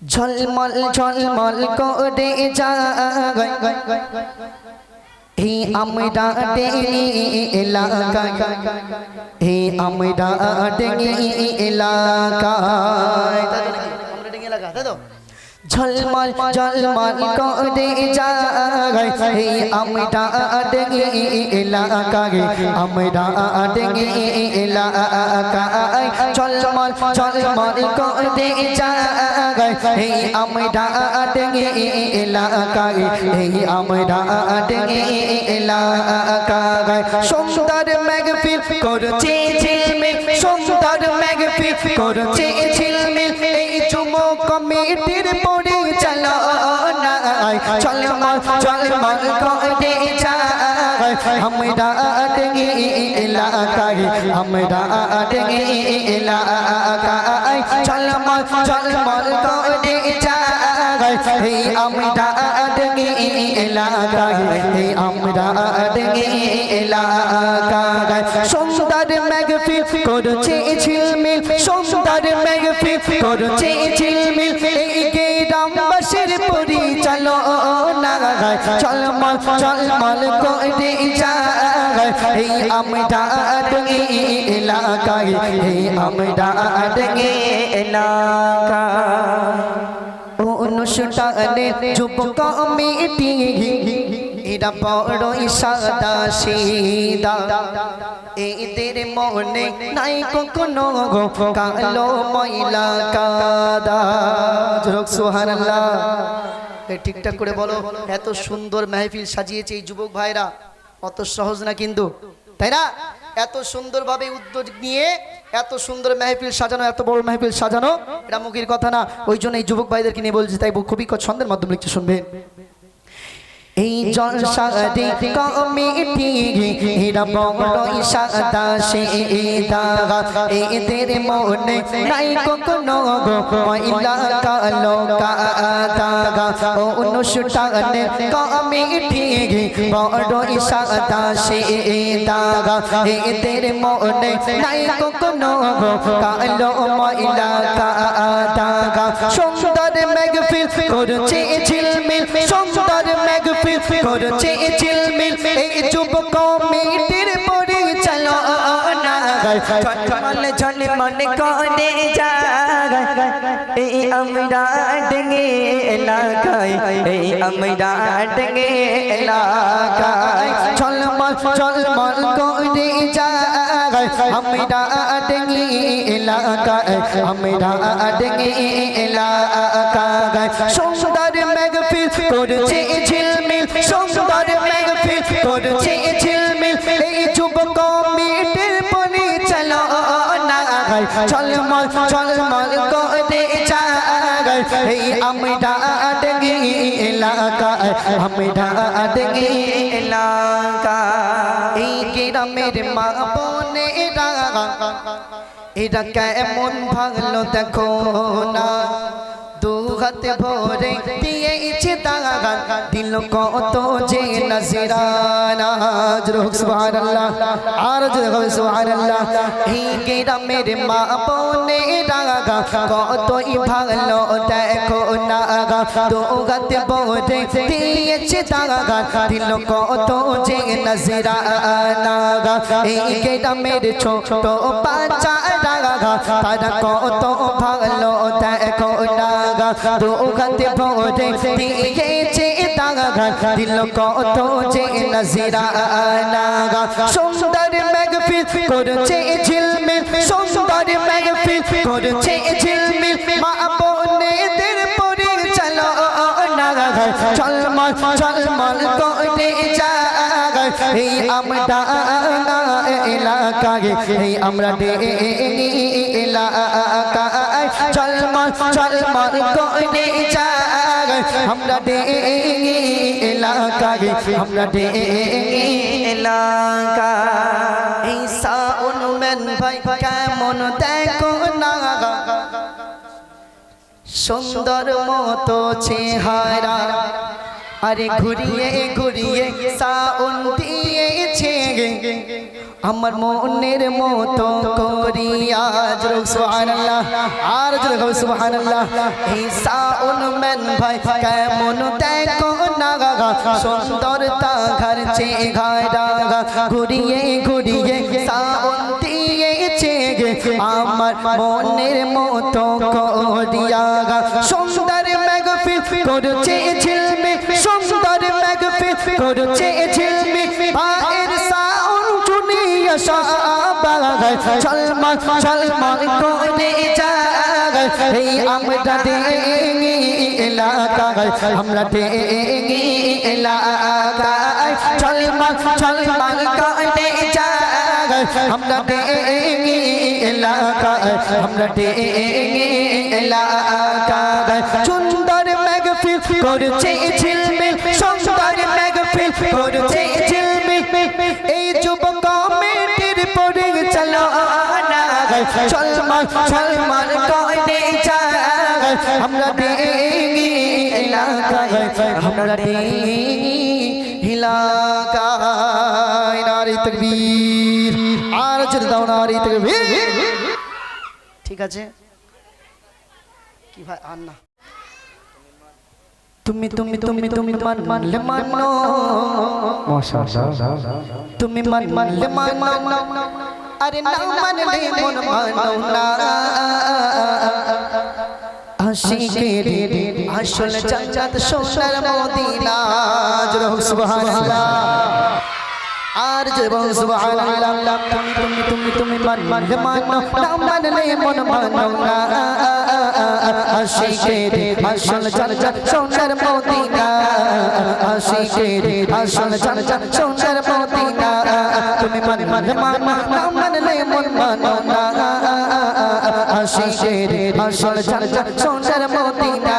ঝলমল ঝলমল করে যায় হে আমরা ডেঙ্গি এলাকায়, হে আমরা ডেঙ্গি এলাকায়, আমরা ডেঙ্গি এলাকা তাই তো। ঝলমল ঝলমল করে যায় হে আমরা ডেঙ্গি এলাকায়, আমরা ডেঙ্গি এলাকায়। ঝলমল ঝলমল করে যায় হে আমরা ডেঙ্গি এলাকায়, হে আমরা ডেঙ্গি এলাকায়। সুন্দর মেঘফিল করছে ঝিলমিল, সুন্দর মেঘফিল করছে ঝিলমিল, এই যুবক কমিটির পরিচালনা ঝলমল ঝলমল করে যায় আমরা ডেঙ্গি এলাকায়, আমরা ডেঙ্গি এলাকায়। ঝলমল ঝলমল করে যায় হে আমরা ডেঙ্গি এলাকায়, হে আমরা ডেঙ্গি এলাকায়। সুন্দর মেঘফিল করছে ঝিলমিল, সুন্দর মেঘফিল করছে ঝিলমিল, এই গ্রামবাসীর পরিচালনা ঝলমল ঝলমল করে যায় হে আমরা ডেঙ্গি এলাকায়, হে আমরা ডেঙ্গি এলাকায়। অনুষ্ঠানে যুবক কমিটি এরা বড়ই সাদা সিধা, এদের মনে নাই কোনো কালো ময়লা কাদা। সুবহানাল্লাহ, ঠিকঠাক করে বলো। এত সুন্দর মেহফিল সাজিয়েছে এই যুবক ভাইরা, অত সহজ না কিন্তু, তাই না? এত সুন্দরভাবে উদ্যোগ নিয়ে এত সুন্দর মেহফিল সাজানো, এত বড় মেহফিল সাজানো, এটা মুখের কথা না। ওই জন্য এই যুবক ভাইদেরকে নিয়ে বলছি, তাই খুবই ছন্দের মাধ্যমে লিখতে শুনবেন। এই জলসাদি কমিটি এরা বড়ই সাদা সিধা, এদের মনে নাই কোনো ময়লা কালো কাদা। অনুষ্ঠানে কমিটি বড়ই সাদা সিধা, এদের মনে নাই কোনো কালো ময়লা কাদা। সুন্দর মেঘফিল করছে ঝিলমিল, সুন্দর মেঘফিল করছে ঝিলমিল, এই যুবক কমিটির পরিচালনা ঝলমল ঝলমল করে যায় এই আমরা ডেঙ্গি এলাকায়, এই আমরা ডেঙ্গি এলাকায়। ঝলমল ঝলমল করে যায় আমরা ডেঙ্গি এলাকায়, আমরা ডেঙ্গি এলাকায়। সুন্দর মেঘফিল করছে ঝিলমিল, সুন্দর মেঘফিল করছে ঝিলমিল, এই যুবক কমিটির পরিচালনা ঝলমল ঝলমল করে যায় এই আমরা ডেঙ্গি এলাকায়, আমরা ডেঙ্গি এলাকায়। এই গ্রামের মা বোনেরা এরা কেমন ভালো দেখো না, দু হাতে ভরে দিয়েছে দাগা, দিল কত যে নজরানা। সুবহানাল্লাহ, আর জোরে সুবহানাল্লাহ। এই গ্রামের মা বোনেরা কতই ভালো দেখো না, দু হাতে ভরে দিয়েছে দাগা, দিল কত যে নজরানা। এই গ্রামের ছোট বাচ্চারা তারা কত ভালো দেখো না, দু হাতে ভরে দিয়েছে দাগা, দিল কত যে নজরানা। সুন্দর মেঘফিল করছে ঝিলমিল, সুন্দর মেঘফিল করছে ঝিলমিল, মা বোনেদের পরিচালনা ঝলমল ঝলমল করে যায় এই আমরা এলাকায়, এই আমরা ডেঙ্গি এলাকায়। ঝলমল ঝলমল করে যায় আমরা ডেঙ্গি এলাকায়, আমরা ডেঙ্গি এলাকায়। এই সাউন্ডম্যান ভাই কেমন দেখো না, সুন্দর মতো চেহারা, আরে ঘুরিয়ে ঘুরিয়ে সাউন্ড দিয়েছে আমার মনের মতো করিয়া জোরে সুবহানাল্লাহ আর জোরে সুবহানাল্লাহ এই সাউন্ড ম্যান ভাই কেমন দেখো না সুন্দরতা ঘর চে ঘাড়া ঘুরিয়ে ঘুরিয়ে সাউন্ড দিয়েছে আমার মনের মতো করিয়া সুন্দর মেঘফিল করছে ঝিলমি সুন্দর মেঘফিল করছে ঝিলমি পায়ের সাউন্ড শুনিয়া সবাই চলমান চলমান করে যায় এই আমরা দেঙ্গি এলাকায় আমরা দেঙ্গি এলাকায় চলমান চলমান করে যায় আমরা দেঙ্গি এলাকায় আমরা দেঙ্গি এলাকায় সুন্দর মেঘফিল করছে ঝিলমিল সুন্দর মেঘফিল করছে ঝিলমিল এই যুবক কমিটির পরে চলো না চলমান চলমান করে যায় আমরা দেঙ্গি এলাকায় আমরা দেঙ্গি এলাকায় নারে তাকবীর আর জোরে দাও নারে তাকবীর ঠিক আছে কি ভাই আর না তুমি তুমি তুমি তুমি মানলে মানো মাশাআল্লাহ তুমি মানলে মানো আরে না মানলে মন মানো না আশিকের আসল জান্নাত সোনার মদিনা জোরে সুবহানাল্লাহ আর জবন সুবহানাল্লাহ তুমি তুমি তুমি তুমি মানলে মানো না মানলে মন মানো না আশিকের আসল জান্নাত সোনার মদিনা আশিকের আসল জান্নাত সোনার মদিনা তুমি মানলে মানো না মানলে মন মানো না আশিকের আসল জান্নাত সোনার মদিনা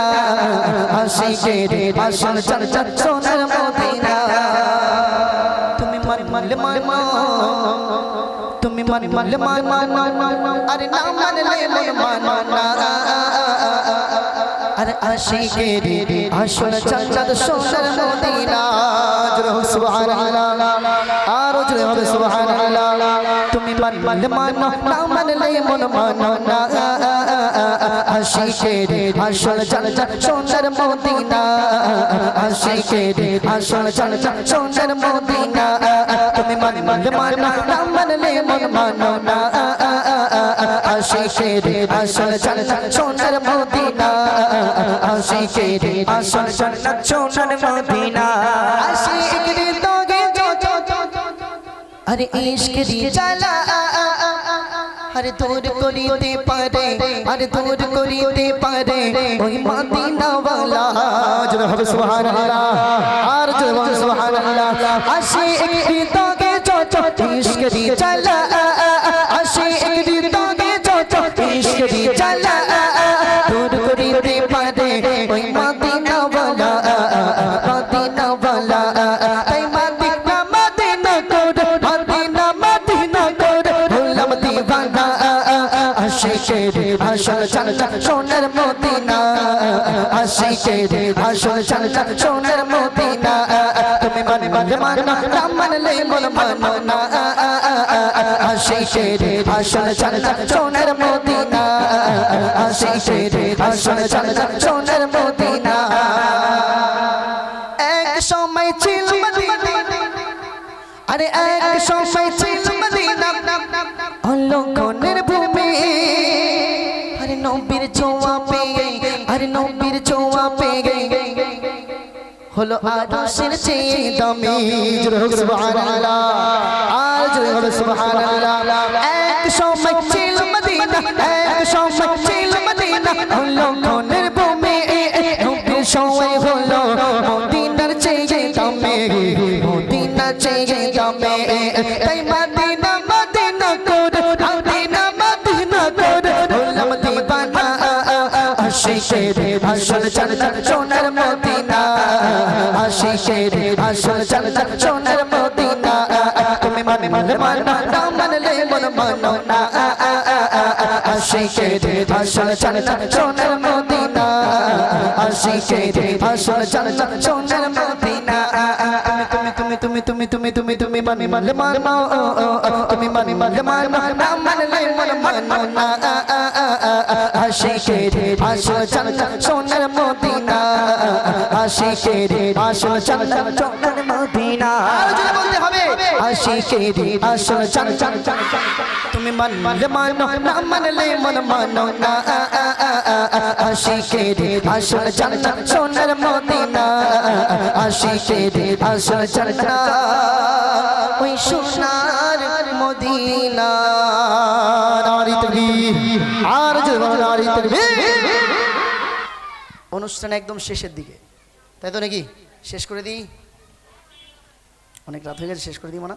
আশিকের আসল জান্নাত সোনার মদিনা মানলে মানো তুমি মানলে মানো আরে না মানলে মন মানো না আরে আশিকের আসল জান্নাত সোনার মদিনা জোরে সুবহানাল্লাহ আর জোরে হবে সুবহানাল্লাহ তুমি মানলে মানো না মানলে মন মানো না আশিকের আসল জান্নাত সোনার মদিনা আশিকের আসল জান্নাত সোনার মদিনা তুমি মানলে মানো না মানলে মন মানো না আশিকের আসল জান্নাত সোনার মদিনা আশিকের আসল জান্নাত সোনার মদিনা আশিকের তোগে আরে ইশক দি জ্বালা আরে দূর করিতে পারে আরে দূর করিতে পারে ওই মদিনা ওয়ালা জোরে হবে সুবহানাল্লাহ আর জোরে হবে সুবহানাল্লাহ আশিক দি তোগে ইশক দি জ্বালা আশিক দি তোগে ইশক দি জ্বালা দূর করিতে পারে ওই মদিনা ওয়ালা মদিনা ওয়ালা তাই মদিনা মদিনা কোড মদিনা মদিনা কোড হলাম দিওয়ানা আশিকের আসল জান্নাত সোনার মদিনা আশিকের আসল জান্নাত সোনার মদিনা তুমি মানলে মানো না মানলে মন মানো না আশিকের আসল জান্নাত সোনার মদিনা আশিকের আসল জান্নাত সোনার মদিনা এক সময় ছিল মদিনা আরে এক সময় ছিল মদিনা অলঙ্ঘনের ভূমি আরে নবীর ছোঁয়া পেয়ে আরে নবীর ছোঁয়া পেয়ে হলো আরশের চেয়ে দামি জোরে সুবহানাল্লাহ আর জোরে হবে সুবহানাল্লাহ এক সময় ছিল মদিনা এক সময় ছিল মদিনা অলঙ্ঘনের ভূমি নবীর ছোঁয়া হলো মদিনার চেয়ে দামি মদিনার চেয়ে দামি তাই মদিনা মদিনা করে মদিনা মদিনা করে হলাম দিওয়ানা আশিকের আসল জান্নাত সোনার মদিনা আশিকের আসল জান্নাত সোনার মদিনা তুমি মানলে মানো না মানলে মন মানো না আশিকের আসল জান্নাত সোনার মদিনা আশিকের আসল জান্নাত সোনার মদিনা তুমি তুমি তুমি তুমি তুমি তুমি তুমি তুমি মানে মানে মানো তুমি মানে মানে মানো না মানলে মন মানো না আশিকের আসল জান্নাত সোনার মদিনা আশিকের আসল জান্নাত সোনার মদিনা আর জোরে বলতে হবে আশিকের আসল জান্নাত তুমি মানলে মানো না মানলে মন মানো না আশিকের আসল জান্নাত সোনার মদিনা আশিকের আসল জান্নাত ওই সোনার মদিনা নারী তাকবীর আর জোরে নারী তাকবীর অনুষ্ঠান একদম শেষের দিকে তাই তো নাকি শেষ করে দিই অনেক রাত হয়ে গেছে শেষ করে দিই মানা